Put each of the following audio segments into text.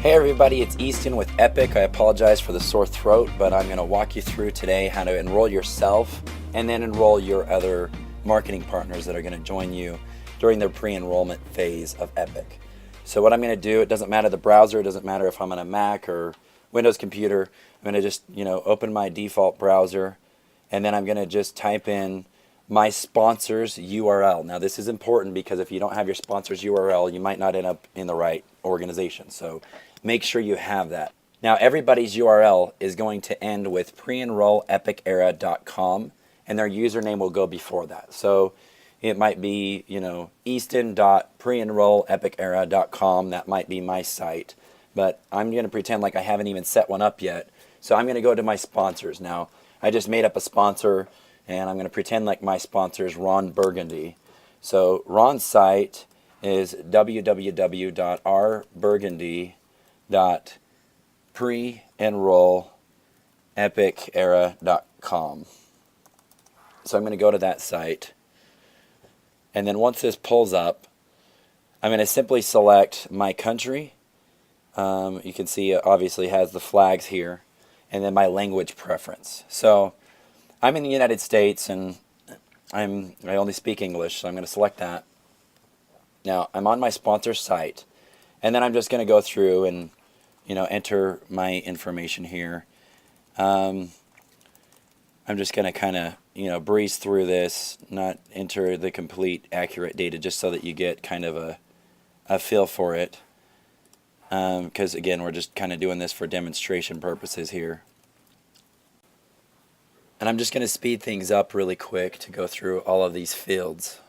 Hey everybody, it's Easton with Epic. I apologize for the sore throat, but I'm going to walk you through today how to enroll yourself and then enroll your other marketing partners that are going to join you during their pre-enrollment phase of Epic. So what I'm going to do, it doesn't matter the browser, it doesn't matter if I'm on a Mac or Windows computer. I'm going to just, open my default browser, and then I'm going to just type in my sponsor's URL. Now this is important because if you don't have your sponsor's URL, you might not end up in the right organization. So make sure you have that. Now everybody's URL is going to end with preenrollepicera.com, and their username will go before that. So it might be, easton.preenrollepicera.com. That might be my site, but I'm going to pretend like I haven't even set one up yet. So I'm going to go to my sponsors. Now I just made up a sponsor, and I'm going to pretend like my sponsor is Ron Burgundy. So Ron's site is www.rburgundy.preenrollepicera.com. So I'm going to go to that site, and then once this pulls up, I'm going to simply select my country. You can see it obviously has the flags here, and then my language preference. So I'm in the United States, and I only speak English, so I'm going to select that. Now I'm on my sponsor site, and then I'm just going to go through and enter my information here. I'm just going to kind of breeze through this, not enter the complete accurate data, just so that you get kind of a feel for it. Because again, we're just kind of doing this for demonstration purposes here. And I'm just going to speed things up really quick to go through all of these fields.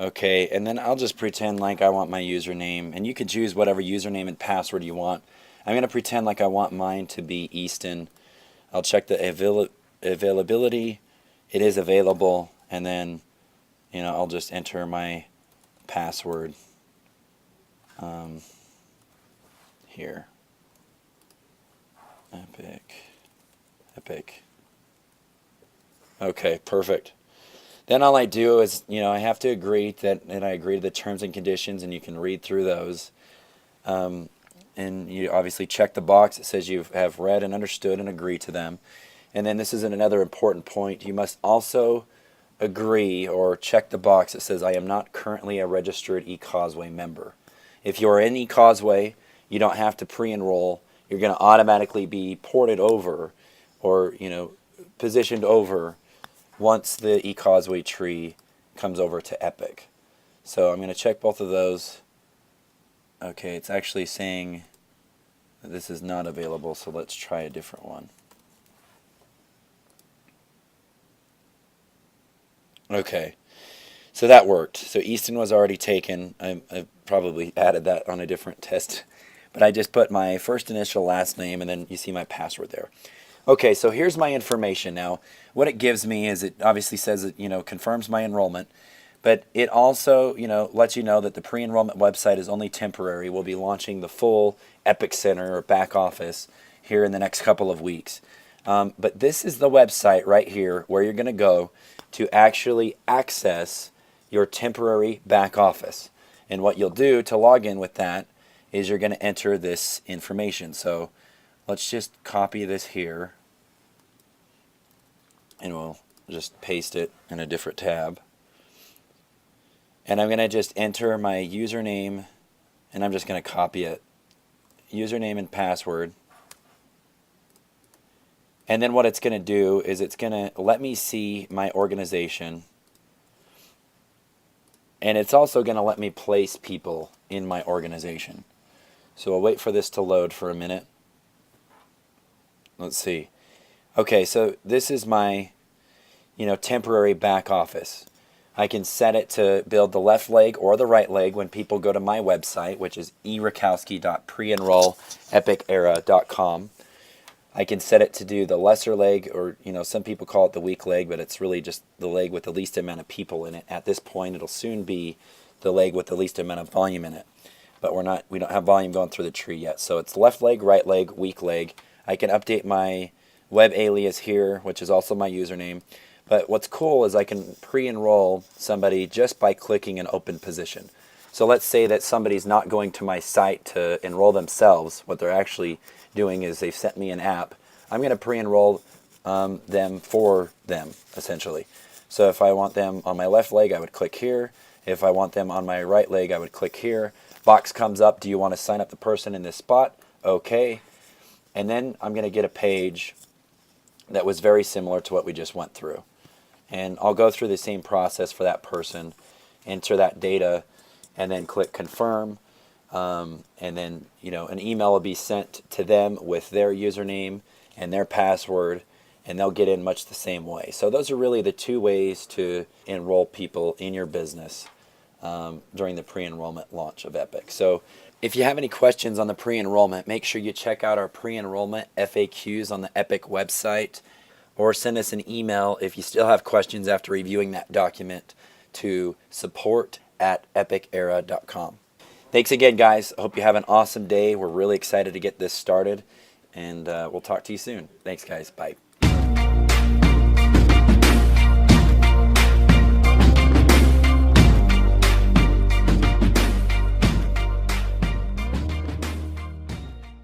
Okay, and then I'll just pretend like I want my username, and you can choose whatever username and password you want. I'm going to pretend like I want mine to be Easton. I'll check the availability. It is available, and then I'll just enter my password here. Epic. Okay, perfect. Then all I do is, I have to agree and I agree to the terms and conditions, and you can read through those. And you obviously check the box that says you have read and understood and agree to them. And then this is another important point. You must also agree or check the box that says I am not currently a registered eCauseway member. If you are in eCauseway, you don't have to pre-enroll. You're going to automatically be ported over or, positioned over once the eCauseway tree comes over to Epic. So I'm going to check both of those. Okay, it's actually saying that this is not available, so let's try a different one. Okay, so that worked. So Easton was already taken. I probably added that on a different test, but I just put my first initial, last name, and then you see my password there. Okay, so here's my information now. What it gives me is it obviously says it, confirms my enrollment, but it also, lets you know that the pre-enrollment website is only temporary. We'll be launching the full Epic Center or back office here in the next couple of weeks. But this is the website right here where you're going to go to actually access your temporary back office. And what you'll do to log in with that is you're going to enter this information. So let's just copy this here, and we'll just paste it in a different tab. And I'm going to just enter my username, and I'm just going to copy it. Username and password. And then what it's going to do is it's going to let me see my organization. And it's also going to let me place people in my organization. So I'll wait for this to load for a minute. Let's see. Okay, so this is my, temporary back office. I can set it to build the left leg or the right leg when people go to my website, which is erakowski.preenrollepicera.com. I can set it to do the lesser leg, or some people call it the weak leg, but it's really just the leg with the least amount of people in it. At this point, it'll soon be the leg with the least amount of volume in it. But we don't have volume going through the tree yet. So it's left leg, right leg, weak leg. I can update my web alias here, which is also my username. But what's cool is I can pre-enroll somebody just by clicking an open position. So let's say that somebody's not going to my site to enroll themselves. What they're actually doing is they've sent me an app. I'm going to pre-enroll them for them, essentially. So if I want them on my left leg, I would click here. If I want them on my right leg, I would click here. Box comes up, do you want to sign up the person in this spot? Okay. And then I'm going to get a page that was very similar to what we just went through. And I'll go through the same process for that person, enter that data, and then click confirm. And then, an email will be sent to them with their username and their password, and they'll get in much the same way. So those are really the two ways to enroll people in your business during the pre-enrollment launch of Epic. So if you have any questions on the pre-enrollment, make sure you check out our pre-enrollment FAQs on the Epic website, or send us an email if you still have questions after reviewing that document to support@epicera.com. Thanks again, guys. I hope you have an awesome day. We're really excited to get this started, and we'll talk to you soon. Thanks, guys. Bye.